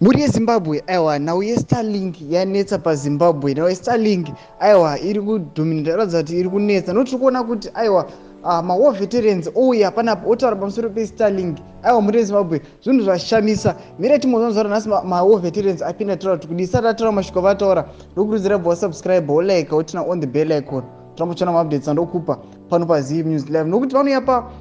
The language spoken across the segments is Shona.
Muri Zimbabwe aiwa nhau yeStarlink yanetsa paZimbabwe. Nhau yeStarlink aiwa iri kudominate ratidza kuti iri kunetsa. Notiri kuona kuti aiwa war veterans ouya panapo otaura pamusoro peStarlink. Aiwa muri Zimbabwe zvinhu zvashamisa. Mira timozvanzvara nhasi war veterans apinda taura kuti kudisa taura mashoko vataura ndokurudzira bva subscribe like utina on the bell icon. Trambochana updates andokupa pano paZim News Live nokuti vanouya pa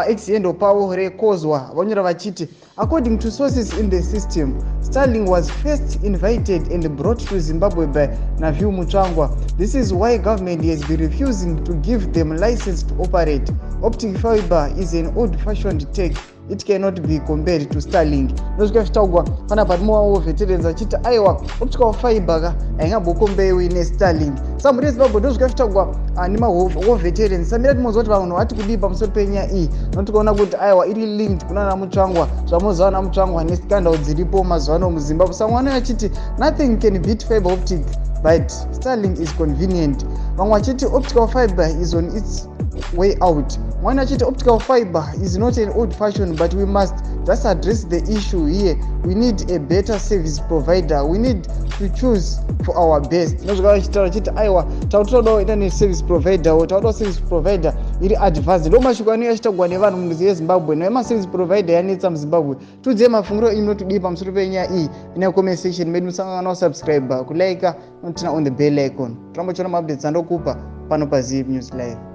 exendo pavo rekozwa vanyora vachiti according to sources in the system Starlink was first invited and brought to Zimbabwe by Mnangagwa. This is why government has been refusing to give them license to operate. Optic fiber is an old-fashioned tech. It cannot be compared to Starlink. Nozvika zvitaugwa pana patimowo veterans achiti aiwa optical fiber ka aingambokombewi neStarlink. Saka muri Zimbabwe ndozvika zvitaugwa nemawo veterans. Samira timozwa kuti vanhu vati kudii pamusoro penyaya iyi. Notikaona kuti aiwa iri linked kuna naMutsvangwa. Zvamuzowa naMutsvangwa nescandal dziripo mazuva ano muZimbabwe. Saka mwana achiti nothing can beat fiber optic but Starlink is convenient. Vamwe vachiti optical fiber is on its way out. Mwana achiti optical fiber is not an old fashion but we must just address the issue here. We need a better service provider. We need to choose for our best. Nozvika vachitaura chiti aiwa tautodawo ita service provider tautodawo service provider iri advanced. Ndo mashoko anenge achitagwa nevanhu munyika yeZimbabwe. Nayo service provider yanetsa muZimbabwe. Tudziye mafungiro imi notidii pamusoro penyaya iyi ine comment section medu musangana subscribe kulike notina on the bell icon. Trambochona updates andokupa pano paZim News Live.